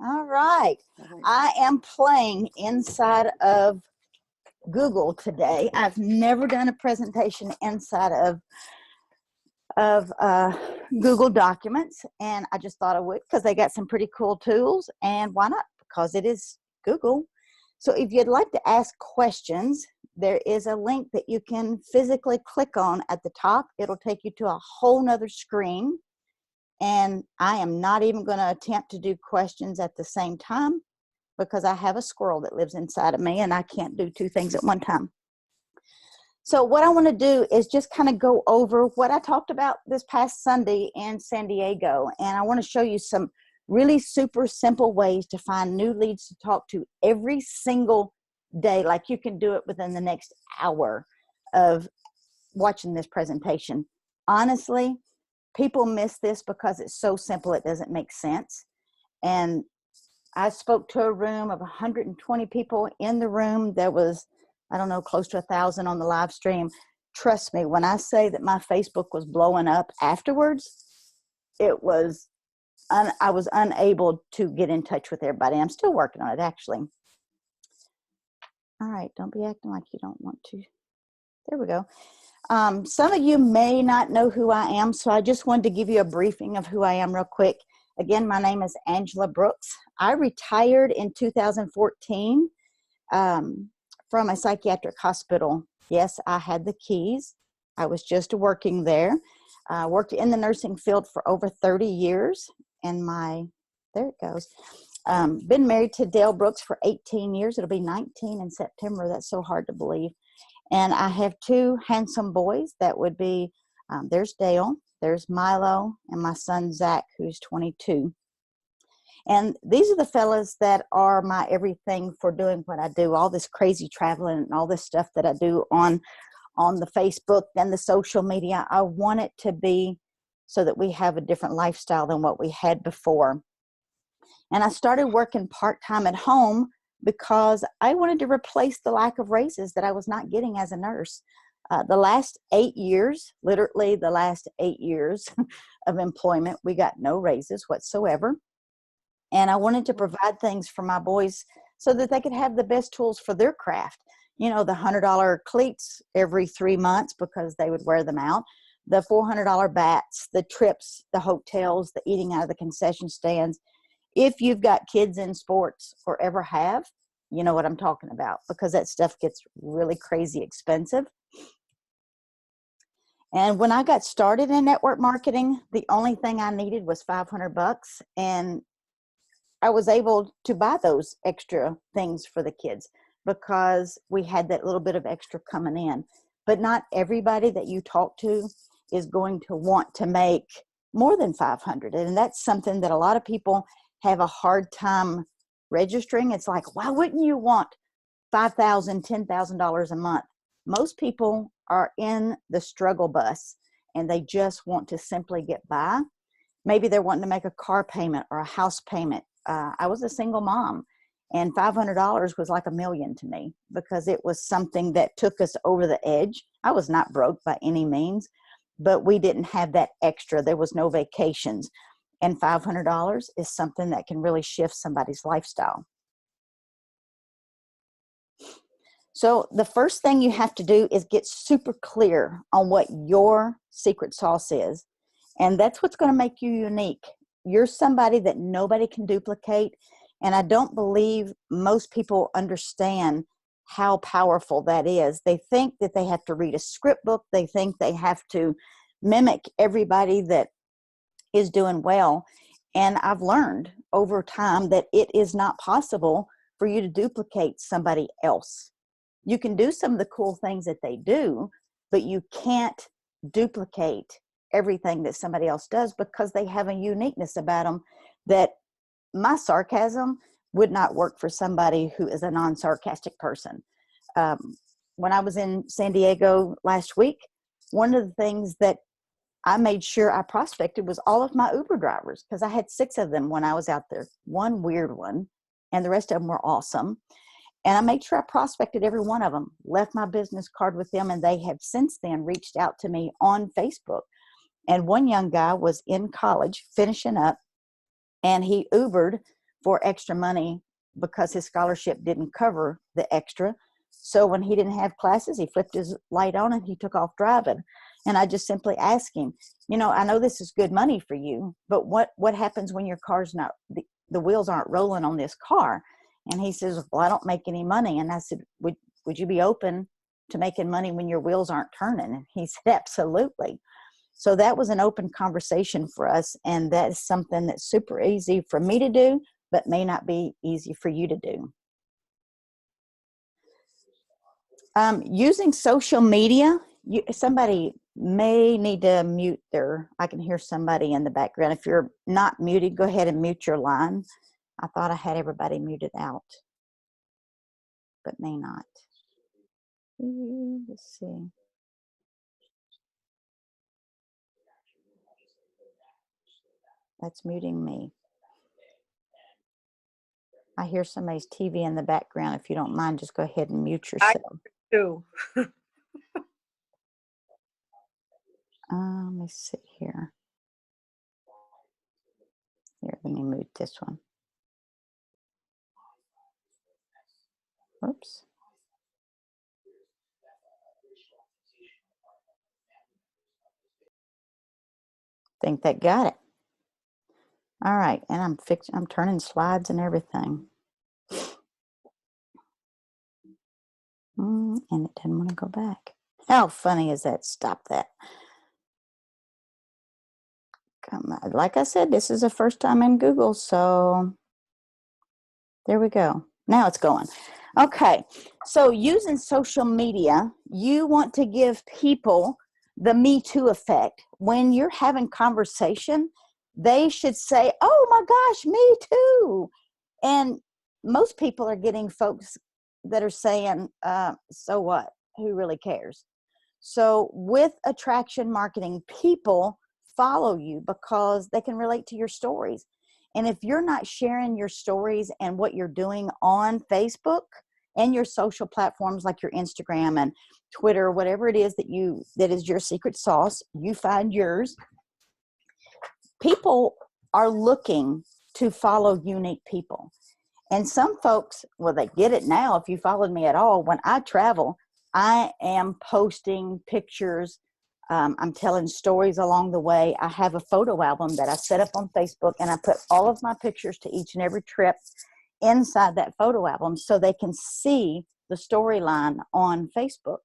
All right. I am playing inside of Google today. I've never done a presentation inside of Google Documents, and I just thought I would because they got some pretty cool tools, and why not? Because it is Google. So if you'd like to ask questions, there is a link that you can physically click on at the top. It'll take you to a whole nother screen. And I am not even going to attempt to do questions at the same time because I have a squirrel that lives inside of me and I can't do two things at one time. So what I want to do is just kind of go over what I talked about this past Sunday in San Diego. And I want to show you some really super simple ways to find new leads to talk to every single day. Like you can do it within the next hour of watching this presentation. Honestly, people miss this because it's so simple it doesn't make sense. And I spoke to a room of 120 people in the room. There was, I don't know, close to 1,000 on the live stream. Trust me, when I say that my Facebook was blowing up afterwards, it was, I was unable to get in touch with everybody. I'm still working on it, actually. All right, don't be acting like you don't want to. There we go. Some of you may not know who I am, so I just wanted to give you a briefing of who I am real quick. Again, my name is Angela Brooks. I retired in 2014 from a psychiatric hospital. Yes, I had the keys. I was just working there. I worked in the nursing field for over 30 years. And there it goes. Been married to Dale Brooks for 18 years. It'll be 19 in September. That's so hard to believe. And I have two handsome boys. That would be, there's Dale, there's Milo, and my son Zach, who's 22. And these are the fellas that are my everything for doing what I do, all this crazy traveling and all this stuff that I do on the Facebook and the social media. I want it to be so that we have a different lifestyle than what we had before. And I started working part-time at home because I wanted to replace the lack of raises that I was not getting as a nurse. The last 8 years, literally the last 8 years of employment, we got no raises whatsoever. And I wanted to provide things for my boys so that they could have the best tools for their craft. You know, the $100 cleats every 3 months because they would wear them out, the $400 bats, the trips, the hotels, the eating out of the concession stands. If you've got kids in sports or ever have, you know what I'm talking about, because that stuff gets really crazy expensive. And when I got started in network marketing, the only thing I needed was $500, and I was able to buy those extra things for the kids because we had that little bit of extra coming in. But not everybody that you talk to is going to want to make more than $500. And that's something that a lot of people have a hard time registering. It's like, why wouldn't you want $5,000, $10,000 a month? Most people are in the struggle bus and they just want to simply get by. Maybe they're wanting to make a car payment or a house payment. I was a single mom, and $500 was like $1 million to me because it was something that took us over the edge. I was not broke by any means, but we didn't have that extra. There was no vacations. And $500 is something that can really shift somebody's lifestyle. So the first thing you have to do is get super clear on what your secret sauce is. And that's what's going to make you unique. You're somebody that nobody can duplicate. And I don't believe most people understand how powerful that is. They think that they have to read a script book. They think they have to mimic everybody that is doing well. And I've learned over time that it is not possible for you to duplicate somebody else. You can do some of the cool things that they do, but you can't duplicate everything that somebody else does because they have a uniqueness about them that my sarcasm would not work for somebody who is a non-sarcastic person. When I was in San Diego last week, one of the things that I made sure I prospected was all of my Uber drivers because I had 6 of them when I was out there, one weird one, and the rest of them were awesome. And I made sure I prospected every one of them, left my business card with them, and they have since then reached out to me on Facebook. And one young guy was in college finishing up, and he Ubered for extra money because his scholarship didn't cover the extra. So when he didn't have classes, he flipped his light on and he took off driving. And I just simply asked him, you know, I know this is good money for you, but what happens when your car's not, the wheels aren't rolling on this car? And he says, well, I don't make any money. And I said, would you be open to making money when your wheels aren't turning? And he said, absolutely. So that was an open conversation for us. And that is something that's super easy for me to do, but may not be easy for you to do. Using social media, somebody may need to mute I can hear somebody in the background. If you're not muted, go ahead and mute your line. I thought I had everybody muted out, but may not. Let's see. That's muting me. I hear somebody's TV in the background. If you don't mind, just go ahead and mute yourself. I do. Let me see here. Here, let me mute this one. Oops. Think that got it. All right, and I'm turning slides and everything. And it didn't want to go back. How funny is that? Stop that. Come on. Like I said, this is the first time in Google, so there we go. Now it's going. Okay, so using social media, you want to give people the Me Too effect. When you're having conversation, they should say, oh my gosh, me too. And most people are getting folks that are saying, so what? Who really cares? So with attraction marketing, people follow you because they can relate to your stories. And if you're not sharing your stories and what you're doing on Facebook and your social platforms like your Instagram and Twitter, whatever it is that is your secret sauce, you find yours. People are looking to follow unique people. And some folks, well, they get it now. If you followed me at all, when I travel, I am posting pictures. I'm telling stories along the way. I have a photo album that I set up on Facebook, and I put all of my pictures to each and every trip inside that photo album so they can see the storyline on Facebook.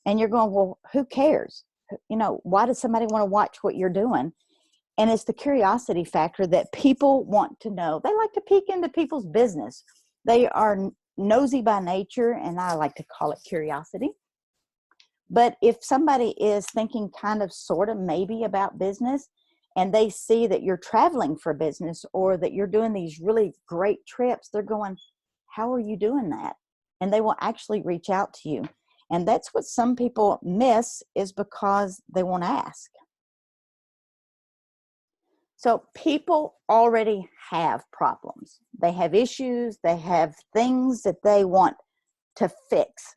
And you're going, well, who cares? You know, why does somebody want to watch what you're doing? And it's the curiosity factor that people want to know. They like to peek into people's business. They are nosy by nature, and I like to call it curiosity. But if somebody is thinking kind of sort of maybe about business, and they see that you're traveling for business or that you're doing these really great trips, they're going, how are you doing that? And they will actually reach out to you. And that's what some people miss, is because they won't ask. So people already have problems. They have issues. They have things that they want to fix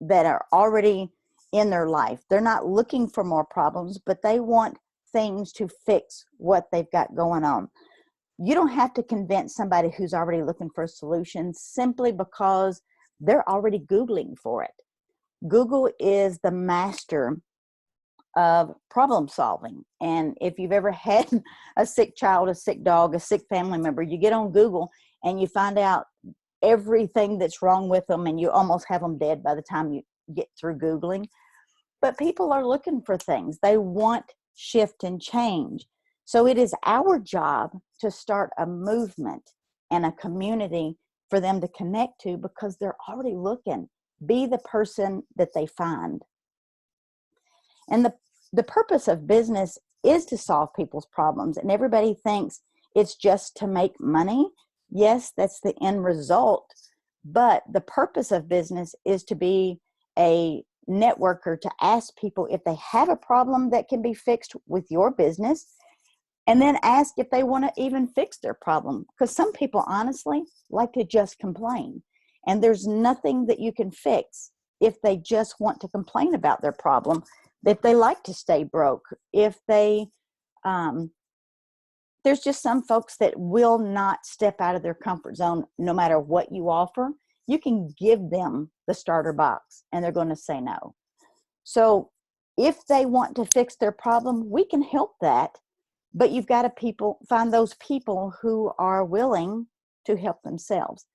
that are already in their life. They're not looking for more problems, but they want things to fix what they've got going on. You don't have to convince somebody who's already looking for a solution simply because they're already Googling for it. Google is the master of problem solving. And if you've ever had a sick child, a sick dog, a sick family member, you get on Google and you find out everything that's wrong with them, and you almost have them dead by the time you get through Googling. But people are looking for things. They want shift and change. So it is our job to start a movement and a community for them to connect to, because they're already looking. Be the person that they find. And the purpose of business is to solve people's problems. And everybody thinks it's just to make money. Yes, that's the end result. But the purpose of business is to be a networker, to ask people if they have a problem that can be fixed with your business, and then ask if they want to even fix their problem. Because some people honestly like to just complain. And there's nothing that you can fix if they just want to complain about their problem. If they like to stay broke, if they there's just some folks that will not step out of their comfort zone no matter what you offer. You can give them the starter box and they're going to say no. So if they want to fix their problem, we can help that. But you've got to find those people who are willing to help themselves.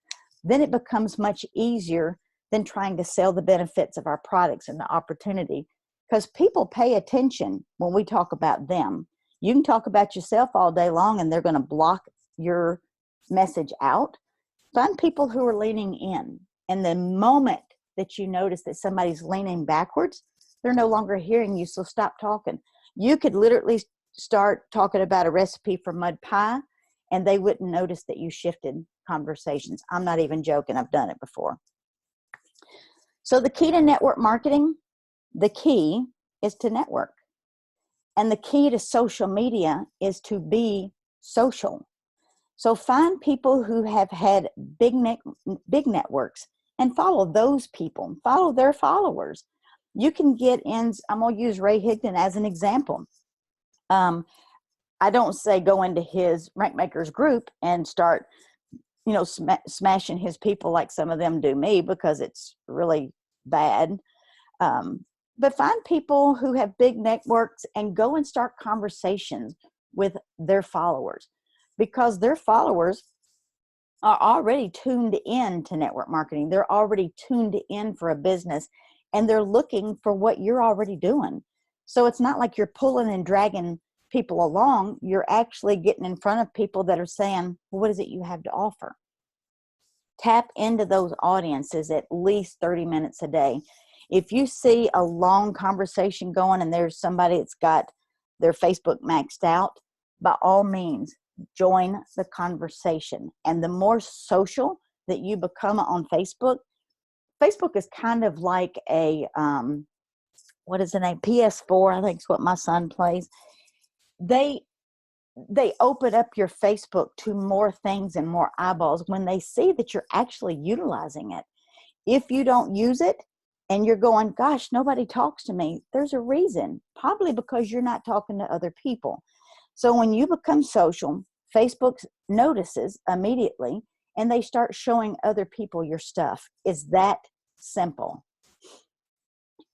Then it becomes much easier than trying to sell the benefits of our products and the opportunity, because people pay attention when we talk about them. You can talk about yourself all day long and they're going to block your message out. Find people who are leaning in. And the moment that you notice that somebody's leaning backwards, they're no longer hearing you, so stop talking. You could literally start talking about a recipe for mud pie and they wouldn't notice that you shifted conversations. I'm not even joking. I've done it before. So the key to network marketing, the key is to network. And the key to social media is to be social. So find people who have had big networks and follow those people, follow their followers. You can get in, I'm going to use Ray Higdon as an example. I don't say go into his Rank Makers group and start, smashing his people like some of them do me, because it's really bad. But find people who have big networks and go and start conversations with their followers, because their followers are already tuned in to network marketing. They're already tuned in for a business and they're looking for what you're already doing. So it's not like you're pulling and dragging people along. You're actually getting in front of people that are saying, well, what is it you have to offer? Tap into those audiences at least 30 minutes a day. If you see a long conversation going and there's somebody that's got their Facebook maxed out, by all means, join the conversation. And the more social that you become on Facebook, Facebook is kind of like a, what is the name? PS4, I think is what my son plays. They open up your Facebook to more things and more eyeballs when they see that you're actually utilizing it. If you don't use it and you're going, gosh, nobody talks to me, there's a reason, probably because you're not talking to other people. So when you become social, Facebook notices immediately and they start showing other people your stuff. It's that simple.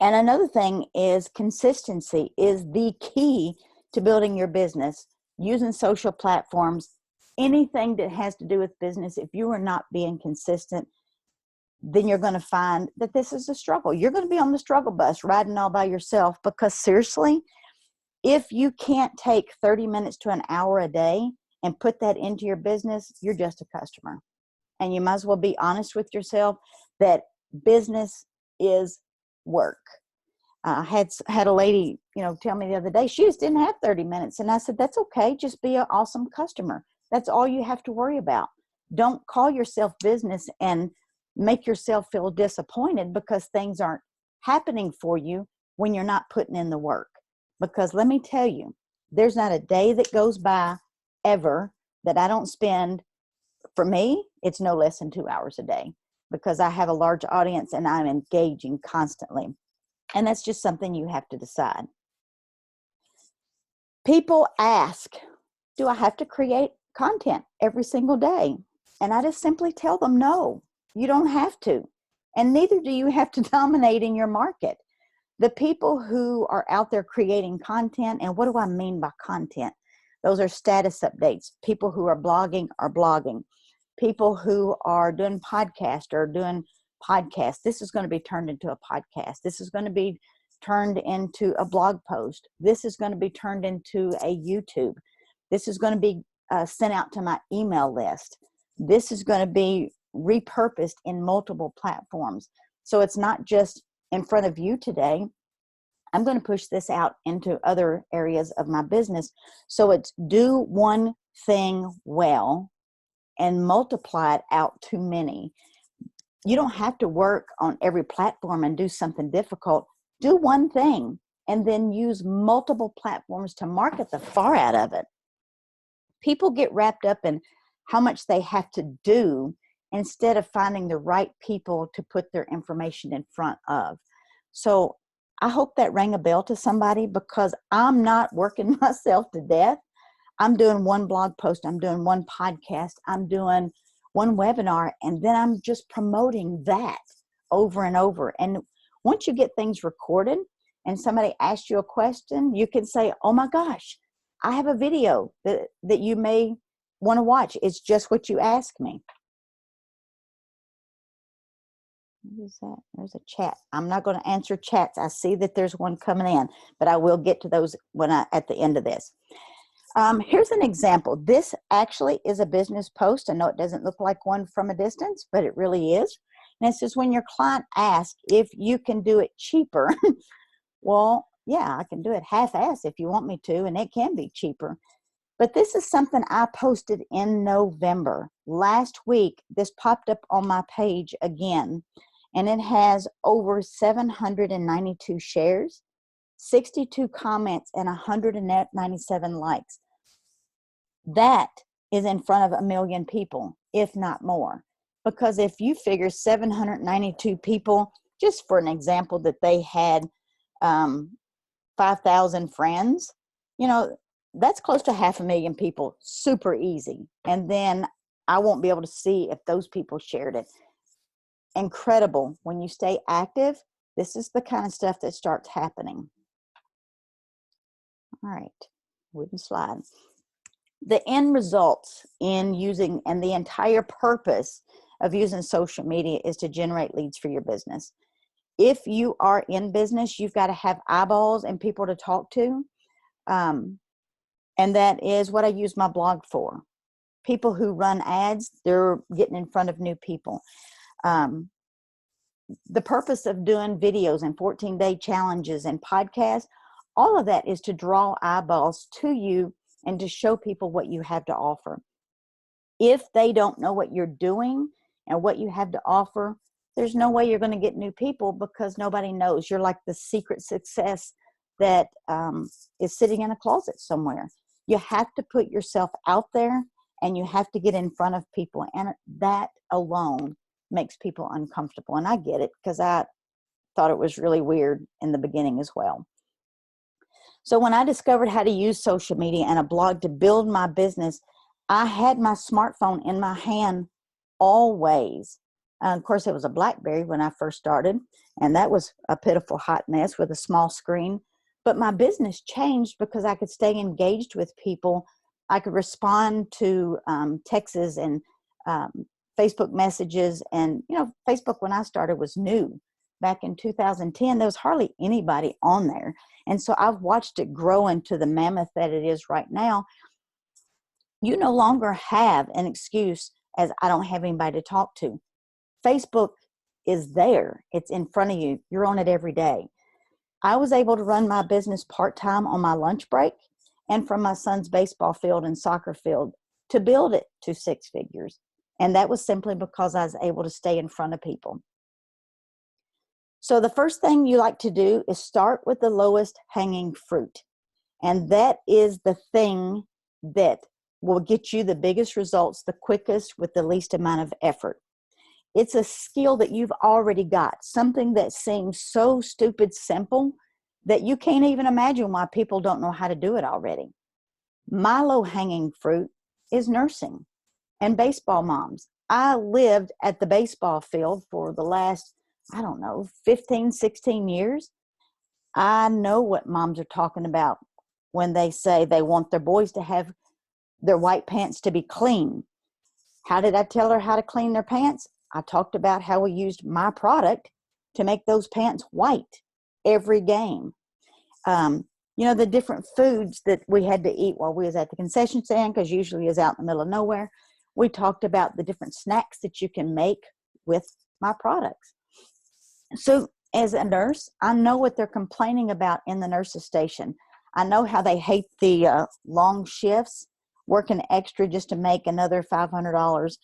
And another thing is consistency is the key to building your business. Using social platforms, anything that has to do with business, if you are not being consistent, then you're going to find that this is a struggle. You're going to be on the struggle bus riding all by yourself, because seriously, if you can't take 30 minutes to an hour a day and put that into your business, you're just a customer. And you might as well be honest with yourself that business is work. I had a lady, tell me the other day, she just didn't have 30 minutes. And I said, that's okay. Just be an awesome customer. That's all you have to worry about. Don't call yourself business and make yourself feel disappointed because things aren't happening for you when you're not putting in the work. Because let me tell you, there's not a day that goes by ever that I don't spend, for me, it's no less than 2 hours a day, because I have a large audience and I'm engaging constantly. And that's just something you have to decide. People ask, do I have to create content every single day? And I just simply tell them, no, you don't have to. And neither do you have to dominate in your market. The people who are out there creating content, and what do I mean by content? Those are status updates. People who are blogging are blogging. People who are doing podcasts are doing podcasts. This is going to be turned into a podcast. This is going to be turned into a blog post. This is going to be turned into a YouTube. This is going to be sent out to my email list. This is going to be repurposed in multiple platforms. So it's not just in front of you today. I'm going to push this out into other areas of my business. So it's do one thing well and multiply it out to many. You don't have to work on every platform and do something difficult. Do one thing and then use multiple platforms to market the far out of it. People get wrapped up in how much they have to do instead of finding the right people to put their information in front of. So I hope that rang a bell to somebody, because I'm not working myself to death. I'm doing one blog post, I'm doing one podcast, I'm doing one webinar, and then I'm just promoting that over and over. And once you get things recorded and somebody asks you a question, you can say, oh my gosh, I have a video that you may want to watch. It's just what you asked me. What is that? There's a chat. I'm not going to answer chats. I see that there's one coming in, but I will get to those at the end of this. Here's an example. This actually is a business post. I know it doesn't look like one from a distance, but it really is. And it says, when your client asks if you can do it cheaper, well, yeah, I can do it half-ass if you want me to, and it can be cheaper. But this is something I posted in November. Last week, this popped up on my page again, and it has over 792 shares, 62 comments, and 197 likes. That is in front of 1 million people, if not more. Because if you figure 792 people, just for an example, that they had 5,000 friends, that's close to 500,000 people, super easy. And then I won't be able to see if those people shared it. Incredible. When you stay active, this is the kind of stuff that starts happening. All right, wooden slide. The end results in using, and the entire purpose of using social media is to generate leads for your business. If you are in business, you've got to have eyeballs and people to talk to. And that is what I use my blog for. People who run ads, they're getting in front of new people. The purpose of doing videos and 14-day challenges and podcasts, all of that is to draw eyeballs to you and to show people what you have to offer. If they don't know what you're doing and what you have to offer, there's no way you're going to get new people, because nobody knows. You're like the secret success that is sitting in a closet somewhere. You have to put yourself out there, and you have to get in front of people, and that alone makes people uncomfortable. And I get it, because I thought it was really weird in the beginning as well. So when I discovered how to use social media and a blog to build my business, I had my smartphone in my hand always. Of course, it was a BlackBerry when I first started, and that was a pitiful hot mess with a small screen. But my business changed because I could stay engaged with people. I could respond to texts and Facebook messages. And, Facebook, when I started, was new. Back in 2010, there was hardly anybody on there. And so I've watched it grow into the mammoth that it is right now. You no longer have an excuse as I don't have anybody to talk to. Facebook is there. It's in front of you. You're on it every day. I was able to run my business part-time on my lunch break and from my son's baseball field and soccer field to build it to 6 figures. And that was simply because I was able to stay in front of people. So the first thing you like to do is start with the lowest hanging fruit. And that is the thing that will get you the biggest results the quickest with the least amount of effort. It's a skill that you've already got, something that seems so stupid simple that you can't even imagine why people don't know how to do it already. My low-hanging fruit is nursing and baseball moms. I lived at the baseball field for the last, 15, 16 years. I know what moms are talking about when they say they want their boys to have their white pants to be clean. How did I tell her how to clean their pants? I talked about how we used my product to make those pants white every game. The different foods that we had to eat while we was at the concession stand, because usually it was out in the middle of nowhere. We talked about the different snacks that you can make with my products. So as a nurse, I know what they're complaining about in the nurse's station. I know how they hate the long shifts, working extra just to make another $500.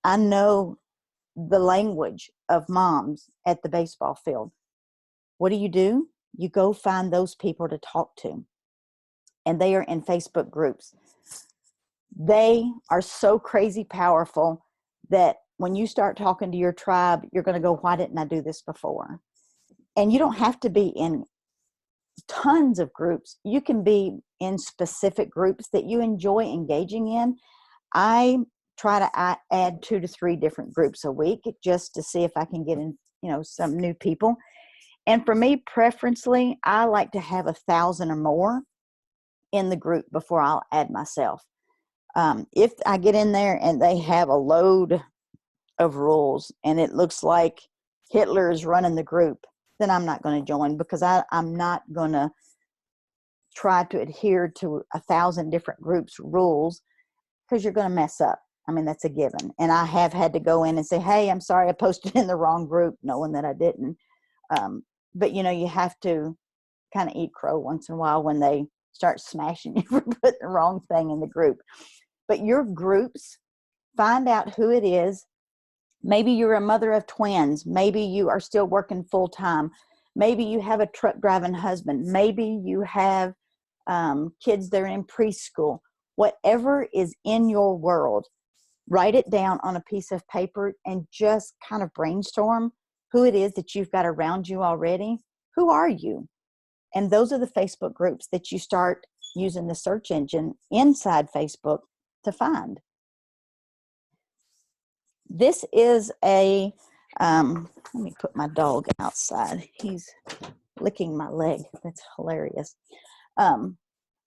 I know the language of moms at the baseball field. What do? You go find those people to talk to. And they are in Facebook groups. They are so crazy powerful that when you start talking to your tribe, you're going to go, why didn't I do this before? And you don't have to be in tons of groups. You can be in specific groups that you enjoy engaging in. I try to add 2 to 3 different groups a week just to see if I can get in, some new people. And for me, preferentially, I like to have 1,000 or more in the group before I'll add myself. If I get in there and they have a load of rules and it looks like Hitler is running the group, then I'm not going to join, because I'm not going to try to adhere to 1,000 different groups' rules, because you're going to mess up. I mean, that's a given. And I have had to go in and say, hey, I'm sorry, I posted in the wrong group, knowing that I didn't. But, you have to kind of eat crow once in a while when they start smashing you for putting the wrong thing in the group. But your groups, find out who it is. Maybe you're a mother of twins. Maybe you are still working full time. Maybe you have a truck driving husband. Maybe you have kids that are in preschool. Whatever is in your world, write it down on a piece of paper and just kind of brainstorm who it is that you've got around you already. Who are you? And those are the Facebook groups that you start using the search engine inside Facebook to find. This is let me put my dog outside. He's licking my leg. That's hilarious.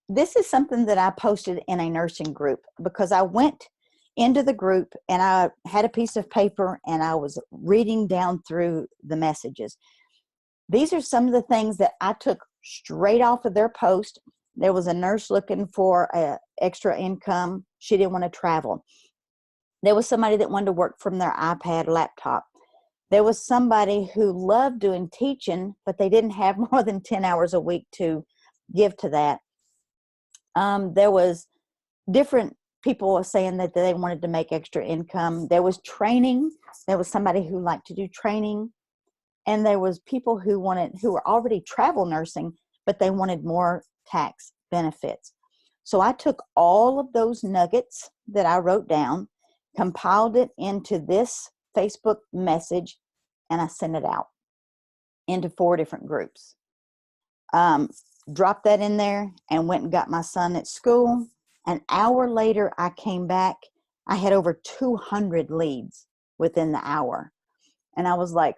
This is something that I posted in a nursing group, because I went into the group and I had a piece of paper and I was reading down through the messages. These are some of the things that I took straight off of their post. There was a nurse looking for extra income. She didn't want to travel. There was somebody that wanted to work from their iPad laptop. There was somebody who loved doing teaching, but they didn't have more than 10 hours a week to give to that. There was different people saying that they wanted to make extra income. There was training. There was somebody who liked to do training. And there was people who were already travel nursing, but they wanted more tax benefits. So I took all of those nuggets that I wrote down, compiled it into this Facebook message, and I sent it out into 4 different groups. Dropped that in there and went and got my son at school. An hour later, I came back. I had over 200 leads within the hour. And I was like,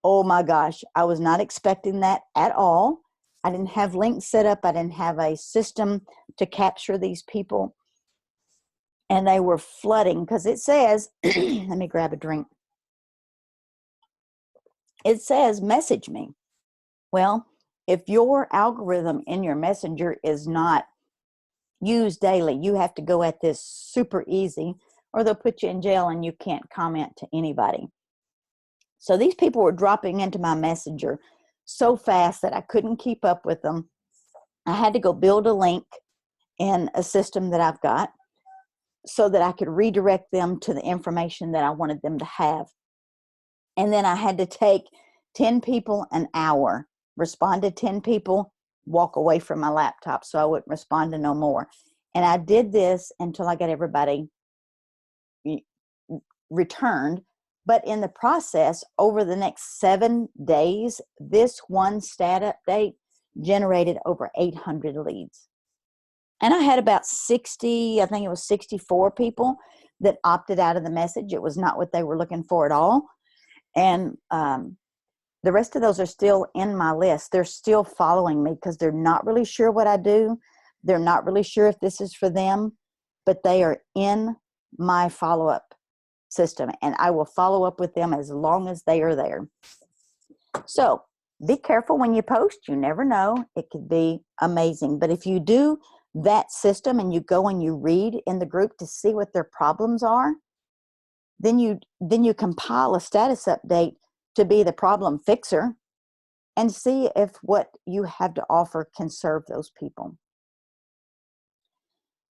oh my gosh, I was not expecting that at all. I didn't have links set up. I didn't have a system to capture these people. And they were flooding, because it says, let me grab a drink. It says, message me. Well, if your algorithm in your messenger is not used daily, you have to go at this super easy, or they'll put you in jail and you can't comment to anybody. So these people were dropping into my messenger so fast that I couldn't keep up with them. I had to go build a link in a system that I've got so that I could redirect them to the information that I wanted them to have. And then I had to take 10 people an hour, respond to 10 people, walk away from my laptop so I wouldn't respond to no more. And I did this until I got everybody returned. But in the process, over the next 7 days, this one stat update generated over 800 leads. And I had about 64 people that opted out of the message. It was not what they were looking for at all. And the rest of those are still in my list. They're still following me because they're not really sure what I do. They're not really sure if this is for them, but they are in my follow-up system, and I will follow up with them as long as they are there. So be careful when you post. You never know. It could be amazing. But if you do that system and you go and you read in the group to see what their problems are, then you compile a status update to be the problem fixer and see if what you have to offer can serve those people.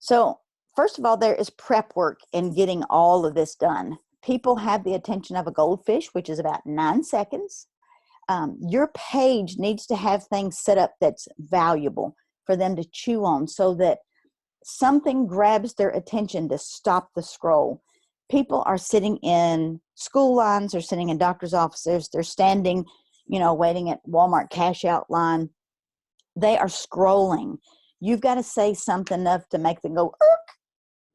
So first of all, there is prep work in getting all of this done. People have the attention of a goldfish, which is about 9 seconds. Your page needs to have things set up that's valuable for them to chew on so that something grabs their attention to stop the scroll. People are sitting in school lines, they're sitting in doctor's offices, they're standing, waiting at Walmart cash out line. They are scrolling. You've got to say something enough to make them go, "Erk."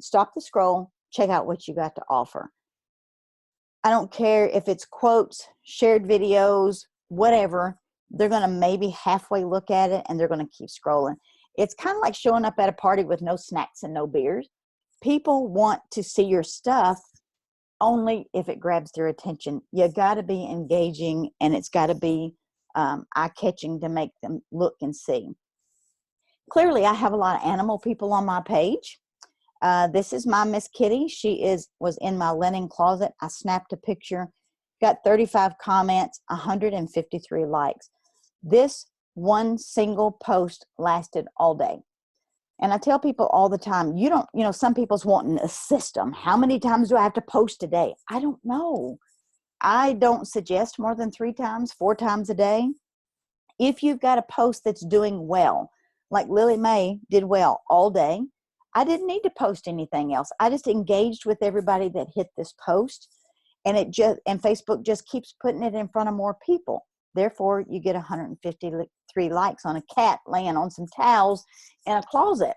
Stop the scroll, check out what you got to offer. I don't care if it's quotes, shared videos, whatever. They're going to maybe halfway look at it and they're going to keep scrolling. It's kind of like showing up at a party with no snacks and no beers. People want to see your stuff only if it grabs their attention. You got to be engaging, and it's got to be eye-catching to make them look and see. Clearly, I have a lot of animal people on my page. This is my Miss Kitty. She was in my linen closet. I snapped a picture, got 35 comments, 153 likes. This one single post lasted all day. And I tell people all the time, some people's wanting a system. How many times do I have to post a day? I don't know. I don't suggest more than 3 times, 4 times a day. If you've got a post that's doing well, like Lily Mae did well all day, I didn't need to post anything else. I just engaged with everybody that hit this post, and Facebook just keeps putting it in front of more people. Therefore, you get 153 likes on a cat laying on some towels in a closet.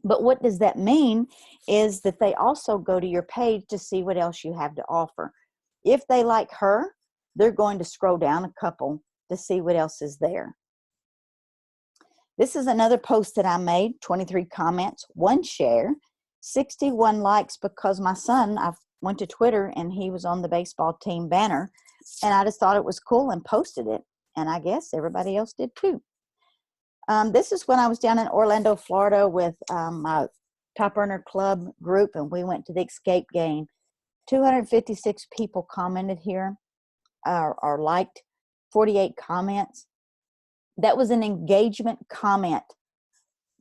But what does that mean is that they also go to your page to see what else you have to offer. If they like her, they're going to scroll down a couple to see what else is there. This is another post that I made, 23 comments, 1 share, 61 likes because my son, I went to Twitter and he was on the baseball team banner, and I just thought it was cool and posted it. And I guess everybody else did too. This is when I was down in Orlando, Florida with my Top Earner Club group, and we went to the Escape game. 256 people commented here or liked, 48 comments. That was an engagement comment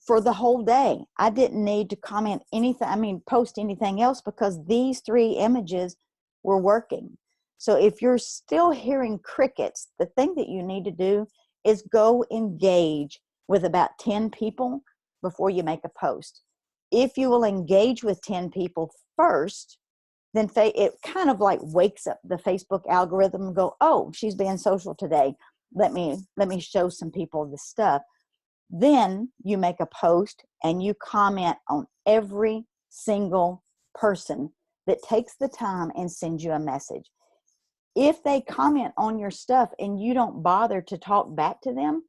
for the whole day. I didn't need to post anything else because these 3 images were working. So if you're still hearing crickets, the thing that you need to do is go engage with about 10 people before you make a post. If you will engage with 10 people first, then it kind of like wakes up the Facebook algorithm and go, oh, she's being social today. Let me show some people this stuff. Then you make a post and you comment on every single person that takes the time and sends you a message. If they comment on your stuff and you don't bother to talk back to them,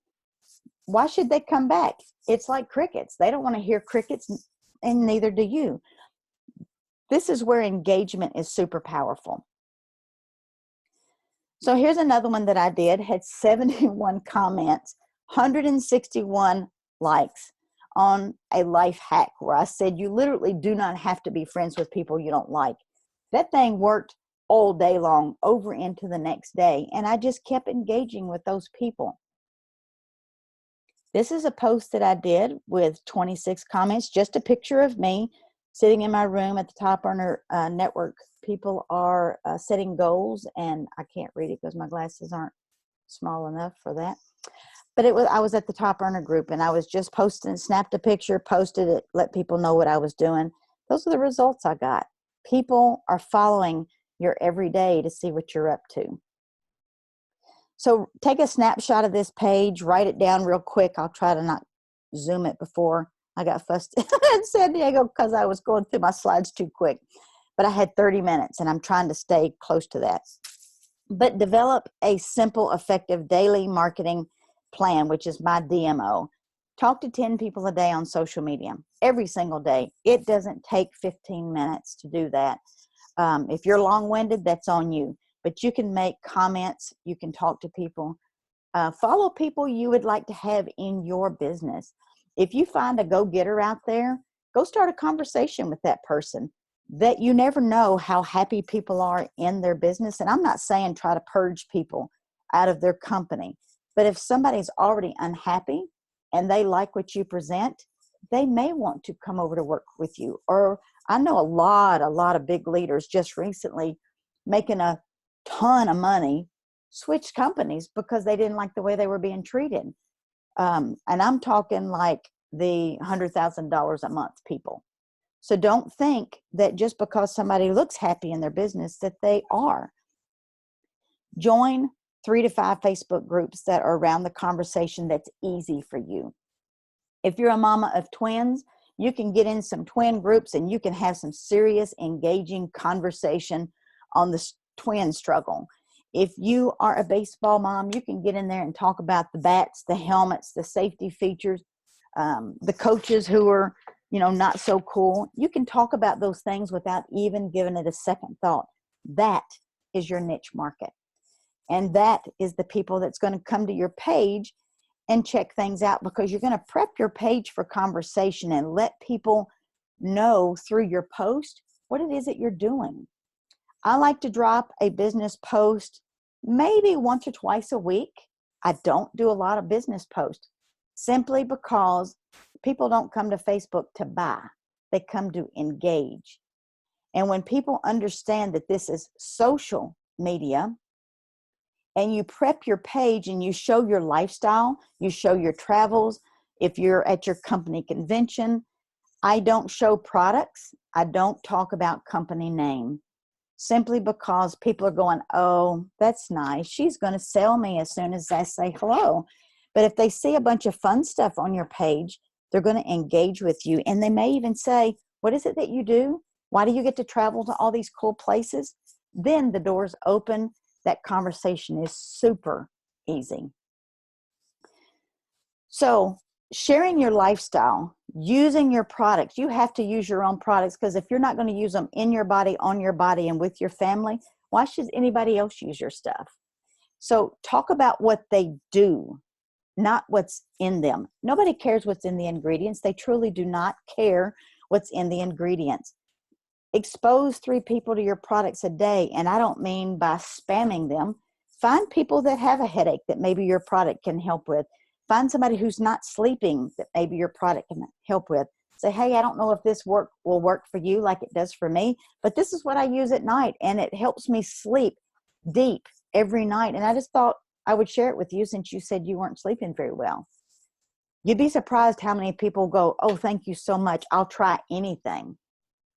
why should they come back? It's like crickets. They don't want to hear crickets, and neither do you. This is where engagement is super powerful. So here's another one that I did, had 71 comments, 161 likes on a life hack where I said you literally do not have to be friends with people you don't like. That thing worked all day long, over into the next day, and I just kept engaging with those people. This is a post that I did with 26 comments, just a picture of me sitting in my room at the Top Earner Network. People are setting goals, and I can't read it because my glasses aren't small enough for that. But I was at the Top Earner group, and I was just posting, snapped a picture, posted it, let people know what I was doing. Those are the results I got. People are following your every day to see what you're up to. So take a snapshot of this page, write it down real quick. I'll try to not zoom it before I got fussed in San Diego because I was going through my slides too quick. But I had 30 minutes, and I'm trying to stay close to that. But develop a simple, effective daily marketing plan, which is my DMO. Talk to 10 people a day on social media, every single day. It doesn't take 15 minutes to do that. If you're long-winded, that's on you. But you can make comments. You can talk to people. Follow people you would like to have in your business. If you find a go-getter out there, go start a conversation with that person. That you never know how happy people are in their business. And I'm not saying try to purge people out of their company. But if somebody's already unhappy and they like what you present, they may want to come over to work with you. Or I know a lot of big leaders just recently making a ton of money switched companies because they didn't like the way they were being treated. And I'm talking like the $100,000 a month people. So don't think that just because somebody looks happy in their business that they are. Join 3 to 5 Facebook groups that are around the conversation that's easy for you. If you're a mama of twins, you can get in some twin groups and you can have some serious, engaging conversation on the twin struggle. If you are a baseball mom, you can get in there and talk about the bats, the helmets, the safety features, the coaches who are, not so cool. You can talk about those things without even giving it a second thought. That is your niche market. And that is the people that's going to come to your page and check things out, because you're going to prep your page for conversation and let people know through your post what it is that you're doing. I like to drop a business post maybe once or twice a week. I don't do a lot of business posts simply because people don't come to Facebook to buy. They come to engage. And when people understand that this is social media, and you prep your page and you show your lifestyle, you show your travels. If you're at your company convention, I don't show products. I don't talk about company name, simply because people are going, oh, that's nice. She's going to sell me as soon as I say hello. But if they see a bunch of fun stuff on your page, they're going to engage with you. And they may even say, what is it that you do? Why do you get to travel to all these cool places? Then the doors open. That conversation is super easy. So sharing your lifestyle, using your products, you have to use your own products, because if you're not going to use them in your body, on your body, and with your family, why should anybody else use your stuff? So talk about what they do, not what's in them. Nobody cares what's in the ingredients. They truly do not care what's in the ingredients. Expose 3 people to your products a day, and I don't mean by spamming them. Find people that have a headache that maybe your product can help with. Find somebody who's not sleeping that maybe your product can help with. Say, hey, I don't know if this will work for you like it does for me, but this is what I use at night, and it helps me sleep deep every night. And I just thought I would share it with you since you said you weren't sleeping very well. You'd be surprised how many people go, oh, thank you so much. I'll try anything.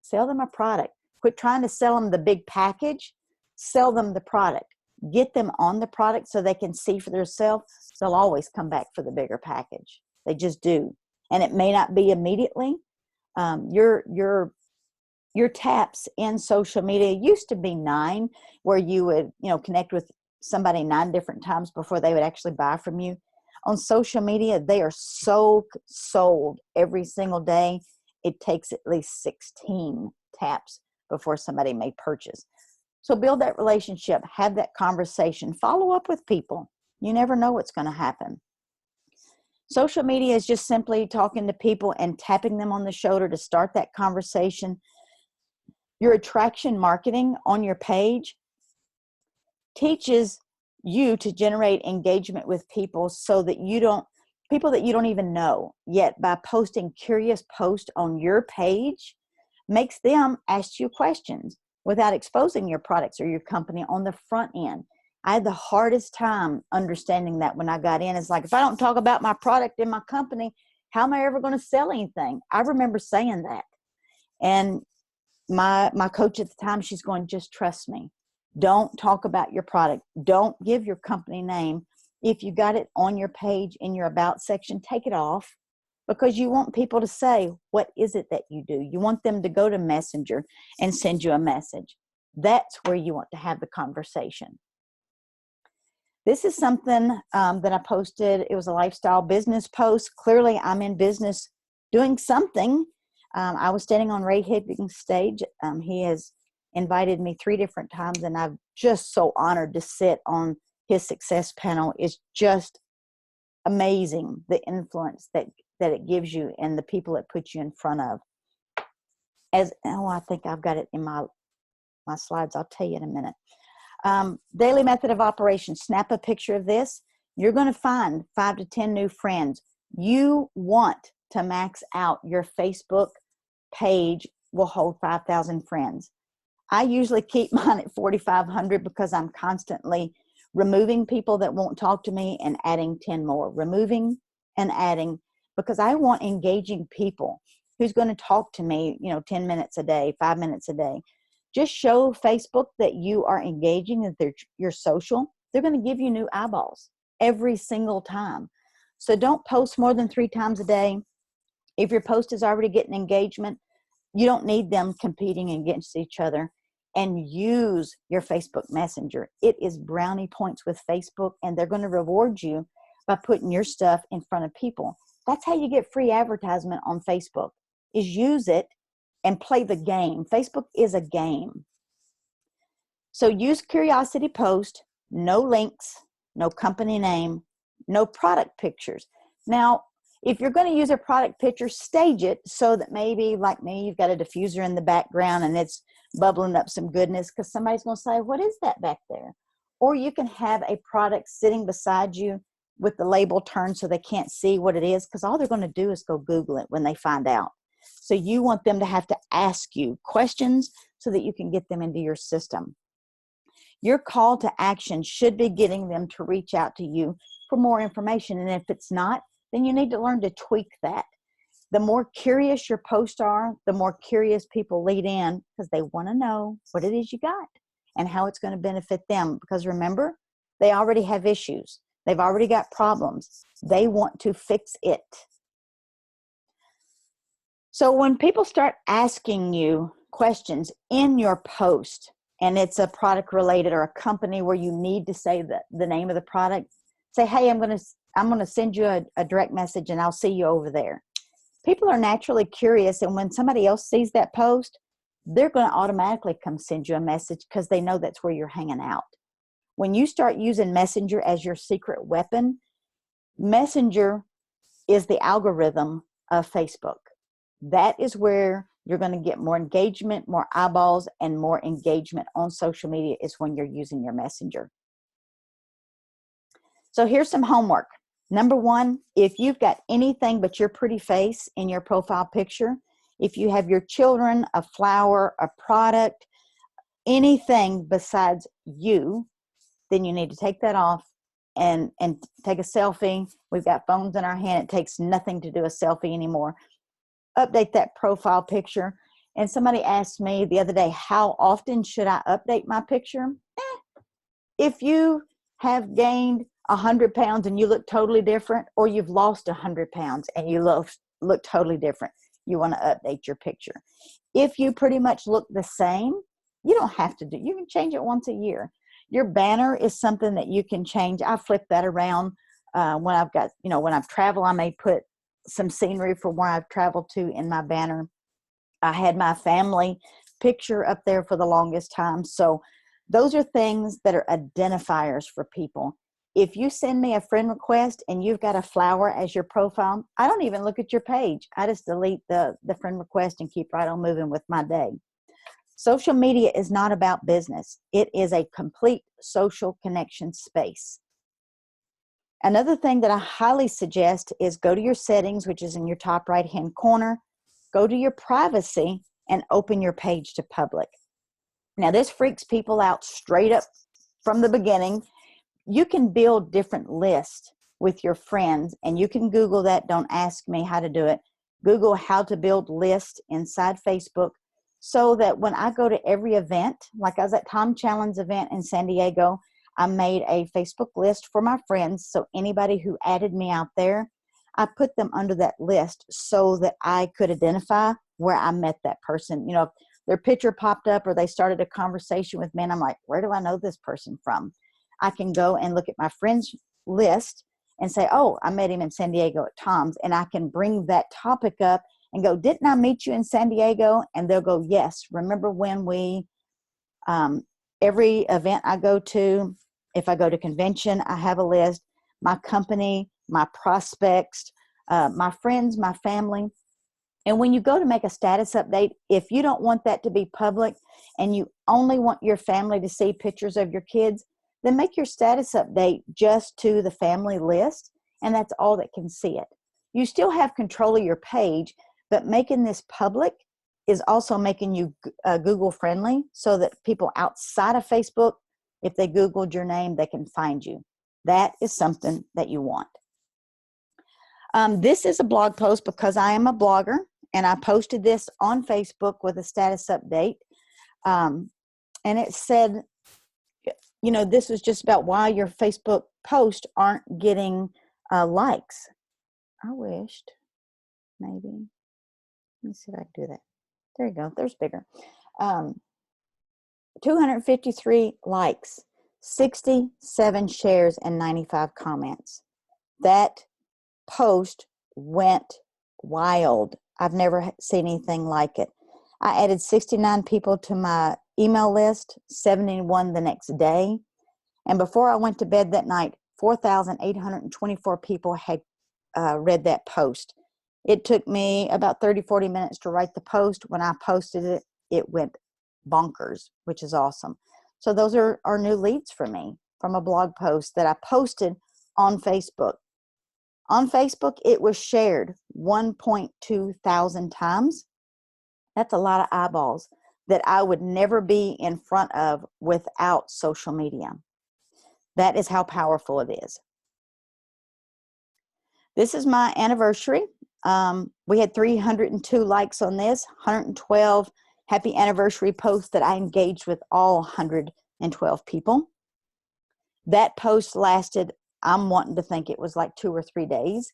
Sell them a product. Quit trying to sell them the big package. Sell them the product. Get them on the product so they can see for themselves. They'll always come back for the bigger package. They just do. And it may not be immediately. Your taps in social media used to be 9, where you would connect with somebody 9 different times before they would actually buy from you. On social media, they are so sold every single day. It takes at least 16 taps before somebody may purchase. So build that relationship, have that conversation, follow up with people. You never know what's going to happen. Social media is just simply talking to people and tapping them on the shoulder to start that conversation. Your attraction marketing on your page teaches you to generate engagement with people so that people that you don't even know yet, by posting curious posts on your page, makes them ask you questions without exposing your products or your company on the front end. I had the hardest time understanding that when I got in. It's like, if I don't talk about my product in my company, how am I ever going to sell anything? I remember saying that. And my coach at the time, she's going, just trust me. Don't talk about your product. Don't give your company name. If you got it on your page in your about section, take it off, because you want people to say, what is it that you do? You want them to go to Messenger and send you a message. That's where you want to have the conversation. This is something that I posted. It was a lifestyle business post. Clearly, I'm in business doing something. I was standing on Ray Higdon's stage. He has invited me 3 different times, and I'm just so honored to sit on his success panel. Is just amazing, the influence that it gives you and the people it puts you in front of. I think I've got it in my slides. I'll tell you in a minute. Daily method of operation. Snap a picture of this. You're going to find 5 to 10 new friends. You want to max out your Facebook page will hold 5,000 friends. I usually keep mine at 4,500 because I'm constantly removing people that won't talk to me and adding 10 more. Removing and adding, because I want engaging people who's going to talk to me, 10 minutes a day, 5 minutes a day. Just show Facebook that you are engaging, that you're social. they're going to give you new eyeballs every single time. So don't post more than 3 times a day. If your post is already getting engagement, you don't need them competing against each other. And use your Facebook Messenger. It is brownie points with Facebook, and they're going to reward you by putting your stuff in front of people. That's how you get free advertisement on Facebook, is use it and play the game. Facebook is a game. So use Curiosity Post, no links, no company name, no product pictures. Now, if you're going to use a product picture, stage it so that maybe, like me, you've got a diffuser in the background and it's bubbling up some goodness, because somebody's going to say, what is that back there? Or you can have a product sitting beside you with the label turned so they can't see what it is, because all they're going to do is go Google it when they find out. So you want them to have to ask you questions so that you can get them into your system. Your call to action should be getting them to reach out to you for more information. And if it's not, then you need to learn to tweak that. The more curious your posts are, the more curious people lead in, because they want to know what it is you got and how it's going to benefit them. Because remember, they already have issues. They've already got problems. They want to fix it. So when people start asking you questions in your post, and it's a product related or a company where you need to say the name of the product, say, hey, I'm going to send you a direct message and I'll see you over there. People are naturally curious, and when somebody else sees that post, they're going to automatically come send you a message because they know that's where you're hanging out. When you start using Messenger as your secret weapon, Messenger is the algorithm of Facebook. That is where you're going to get more engagement, more eyeballs, and more engagement on social media is when you're using your Messenger. So here's some homework. Number 1, if you've got anything but your pretty face in your profile picture, if you have your children, a flower, a product, anything besides you, then you need to take that off and take a selfie. We've got phones in our hand. It takes nothing to do a selfie anymore. Update that profile picture. And somebody asked me the other day, how often should I update my picture? If you have gained 100 pounds and you look totally different, or you've lost 100 pounds and you look totally different, you want to update your picture. If you pretty much look the same, you don't have to you can change it once a year. Your banner is something that you can change. I flip that around when I've got, when I've traveled, I may put some scenery from where I've traveled to in my banner. I had my family picture up there for the longest time. So those are things that are identifiers for people. If you send me a friend request and you've got a flower as your profile, I don't even look at your page. I just delete the friend request and keep right on moving with my day. Social media is not about business. It is a complete social connection space. Another thing that I highly suggest is go to your settings, which is in your top right-hand corner. Go to your privacy and open your page to public. Now, this freaks people out straight up from the beginning. You can build different lists with your friends, and you can Google that. Don't ask me how to do it. Google how to build lists inside Facebook, so that when I go to every event, like I was at Tom Challen's event in San Diego, I made a Facebook list for my friends. So anybody who added me out there, I put them under that list so that I could identify where I met that person. If their picture popped up or they started a conversation with me and I'm like, where do I know this person from? I can go and look at my friends list and say, oh, I met him in San Diego at Tom's. And I can bring that topic up and go, didn't I meet you in San Diego? And they'll go, yes. Remember when we, every event I go to, if I go to convention, I have a list, my company, my prospects, my friends, my family. And when you go to make a status update, if you don't want that to be public and you only want your family to see pictures of your kids, then make your status update just to the family list, and that's all that can see it. You still have control of your page, but making this public is also making you Google friendly, so that people outside of Facebook, if they Googled your name, they can find you. That is something that you want. This is a blog post because I am a blogger, and I posted this on Facebook with a status update. And it said, this was just about why your Facebook posts aren't getting likes. I wished, maybe. Let me see if I can do that. There you go. There's bigger. 253 likes, 67 shares, and 95 comments. That post went wild. I've never seen anything like it. I added 69 people to my email list, 71 the next day. And before I went to bed that night, 4,824 people had read that post. It took me about 30-40 minutes to write the post. When I posted it, it went bonkers, which is awesome. So those are new leads for me from a blog post that I posted on Facebook. On Facebook, it was shared 1.2 thousand times. That's a lot of eyeballs that I would never be in front of without social media. That is how powerful it is. This is my anniversary. We had 302 likes on this, 112 happy anniversary posts that I engaged with all 112 people. That post lasted, I'm wanting to think it was like 2 or 3 days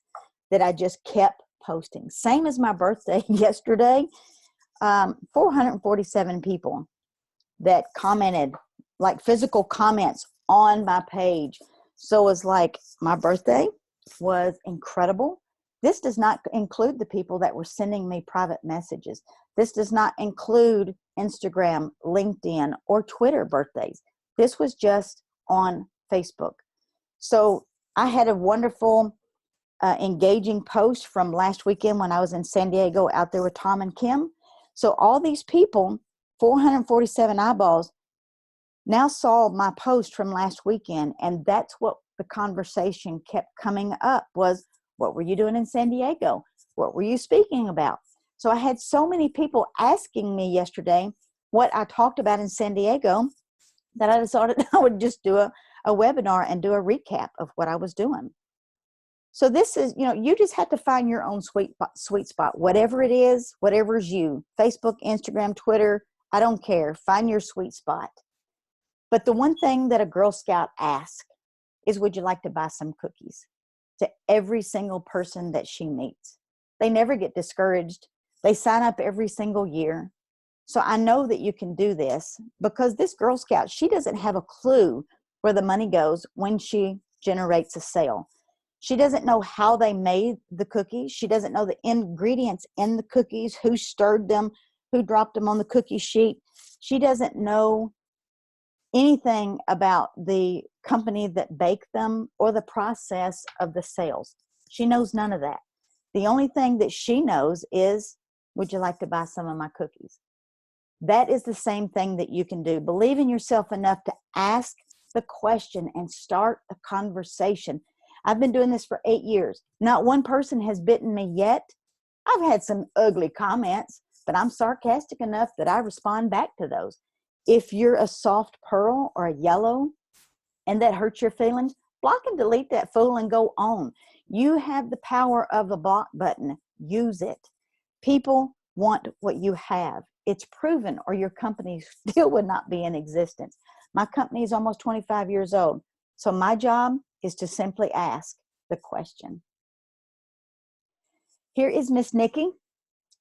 that I just kept posting. Same as my birthday yesterday. 447 people that commented, like physical comments on my page. So it was like my birthday was incredible. This does not include the people that were sending me private messages. This does not include Instagram, LinkedIn, or Twitter birthdays. This was just on Facebook. So I had a wonderful, engaging post from last weekend when I was in San Diego out there with Tom and Kim. So all these people, 447 eyeballs, now saw my post from last weekend, and that's what the conversation kept coming up was, what were you doing in San Diego? What were you speaking about? So I had so many people asking me yesterday what I talked about in San Diego that I decided I would just do a webinar and do a recap of what I was doing. So this is, you just have to find your own sweet spot, whatever it is, whatever's you. Facebook, Instagram, Twitter, I don't care. Find your sweet spot. But the one thing that a Girl Scout asks is, would you like to buy some cookies? To every single person that she meets. They never get discouraged. They sign up every single year. So I know that you can do this because this Girl Scout, she doesn't have a clue where the money goes when she generates a sale. She doesn't know how they made the cookies. She doesn't know the ingredients in the cookies, who stirred them, who dropped them on the cookie sheet. She doesn't know anything about the company that baked them or the process of the sales. She knows none of that. The only thing that she knows is, would you like to buy some of my cookies? That is the same thing that you can do. Believe in yourself enough to ask the question and start a conversation. I've been doing this for 8 years. Not one person has bitten me yet. I've had some ugly comments, but I'm sarcastic enough that I respond back to those. If you're a soft pearl or a yellow and that hurts your feelings, block and delete that fool and go on. You have the power of the block button. Use it. People want what you have. It's proven, or your company still would not be in existence. My company is almost 25 years old. So my job is to simply ask the question. Here is Miss Nikki.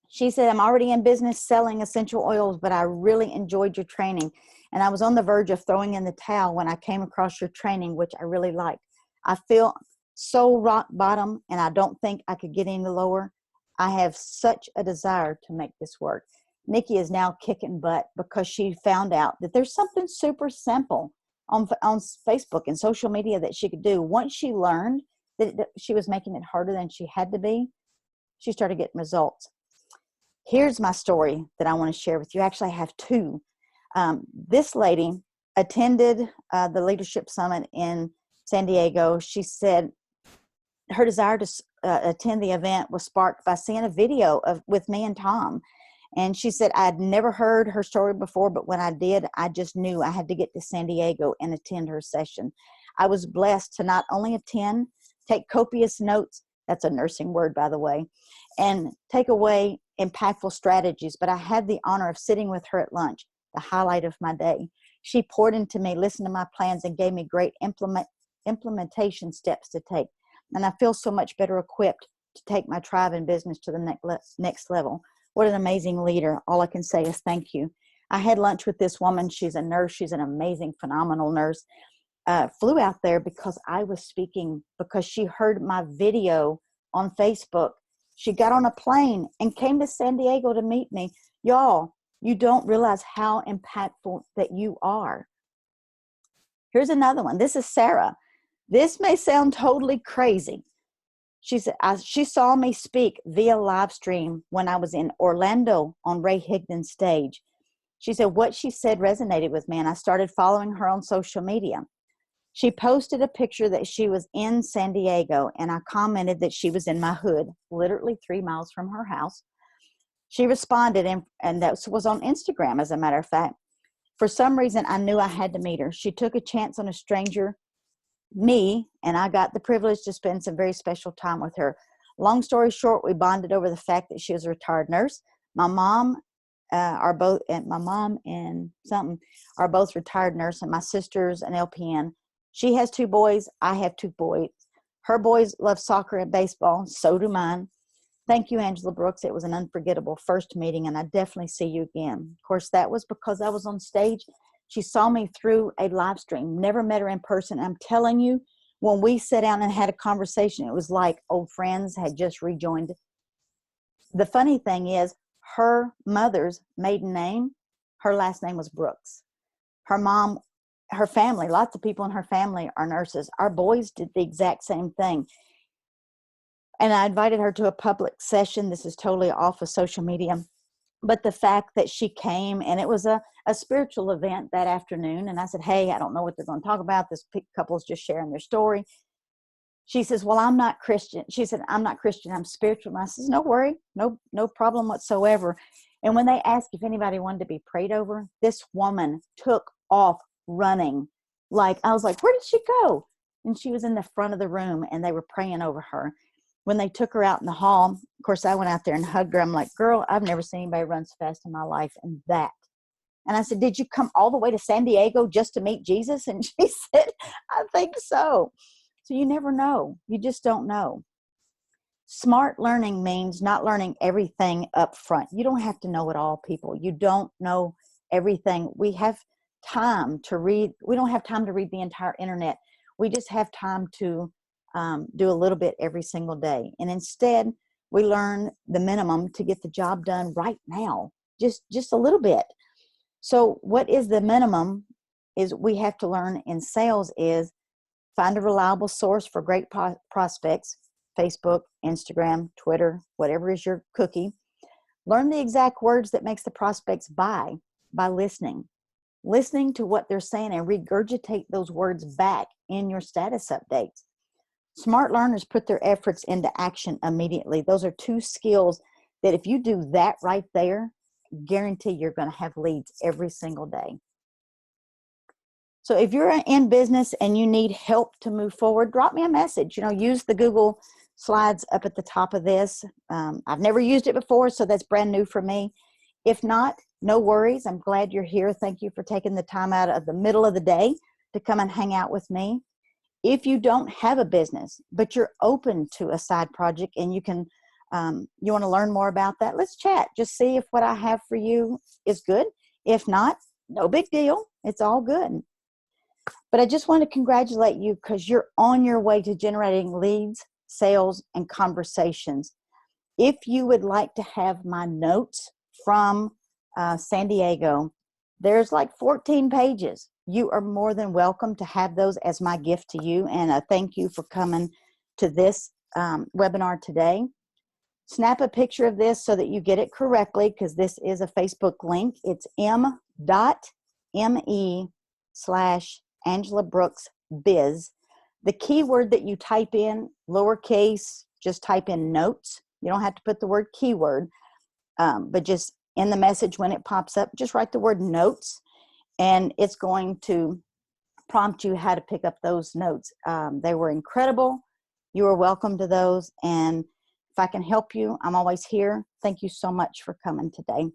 She said, I'm already in business selling essential oils, but I really enjoyed your training. And I was on the verge of throwing in the towel when I came across your training, which I really liked. I feel so rock bottom, and I don't think I could get any lower. I have such a desire to make this work. Nikki is now kicking butt because she found out that there's something super simple on Facebook and social media that she could do. Once she learned that she was making it harder than she had to be, she started getting results. Here's my story that I want to share with you. Actually, I have two. This lady attended the Leadership Summit in San Diego. She said her desire to attend the event was sparked by seeing a video with me and Tom. And she said, I'd never heard her story before, but when I did, I just knew I had to get to San Diego and attend her session. I was blessed to not only attend, take copious notes, that's a nursing word, by the way, and take away impactful strategies, but I had the honor of sitting with her at lunch. the highlight of my day. She poured into me, listened to my plans, and gave me great implementation steps to take. And I feel so much better equipped to take my tribe and business to the next level. What an amazing leader. All I can say is thank you. I had lunch with this woman. She's a nurse. She's an amazing, phenomenal nurse. Flew out there because I was speaking, because she heard my video on Facebook. She got on a plane and came to San Diego to meet me. Y'all, you don't realize how impactful that you are. Here's another one. This is Sarah. This may sound totally crazy. She said she saw me speak via live stream when I was in Orlando on Ray Higdon's stage. She said what she said resonated with me, and I started following her on social media. She posted a picture that she was in San Diego, and I commented that she was in my hood, literally 3 miles from her house. She responded, and that was on Instagram, as a matter of fact. For some reason, I knew I had to meet her. She took a chance on a stranger, me, and I got the privilege to spend some very special time with her. Long story short, we bonded over the fact that she was a retired nurse. My mom and something are both retired nurse, and my sister's an LPN. She has 2 boys. I have 2 boys. Her boys love soccer and baseball. So do mine. Thank you, Angela Brooks. It was an unforgettable first meeting, and I definitely see you again. Of course, that was because I was on stage. She saw me through a live stream. Never met her in person. I'm telling you, when we sat down and had a conversation, it was like old friends had just rejoined. The funny thing is, her mother's maiden name, her last name was Brooks. Her mom, her family, lots of people in her family are nurses. Our boys did the exact same thing. And I invited her to a public session. This is totally off of social media. But the fact that she came, and it was a spiritual event that afternoon, and I said, hey, I don't know what they're going to talk about. This couple's just sharing their story. She says, well, I'm not Christian. She said, I'm not Christian, I'm spiritual. And I says, no worry, no problem whatsoever. And when they asked if anybody wanted to be prayed over, this woman took off running. I was like, where did she go? And she was in the front of the room, and they were praying over her. When they took her out in the hall, of course, I went out there and hugged her. I'm like, girl, I've never seen anybody run so fast in my life. And I said, did you come all the way to San Diego just to meet Jesus? And she said, I think so. So you never know. You just don't know. Smart learning means not learning everything up front. You don't have to know it all, people. You don't know everything. We have time to read. We don't have time to read the entire internet. We just have time to do a little bit every single day. And instead, we learn the minimum to get the job done right now, just a little bit. So what is the minimum is we have to learn in sales is find a reliable source for great prospects, Facebook, Instagram, Twitter, whatever is your cookie. Learn the exact words that makes the prospects buy by listening to what they're saying, and regurgitate those words back in your status updates. Smart learners put their efforts into action immediately. Those are 2 skills that if you do that right there, guarantee you're going to have leads every single day. So if you're in business and you need help to move forward, drop me a message. Use the Google Slides up at the top of this. I've never used it before, so that's brand new for me. If not, no worries. I'm glad you're here. Thank you for taking the time out of the middle of the day to come and hang out with me. If you don't have a business, but you're open to a side project and you want to learn more about that, let's chat. Just see if what I have for you is good. If not, no big deal. It's all good. But I just want to congratulate you because you're on your way to generating leads, sales, and conversations. If you would like to have my notes from San Diego, there's like 14 pages. You are more than welcome to have those as my gift to you. And a thank you for coming to this webinar today. Snap a picture of this so that you get it correctly, because this is a Facebook link. It's m.me/Angela Brooks Biz. The keyword that you type in, lowercase, just type in notes. You don't have to put the word keyword, but just in the message when it pops up, just write the word notes, and it's going to prompt you how to pick up those notes. They were incredible. You are welcome to those. And if I can help you, I'm always here. Thank you so much for coming today.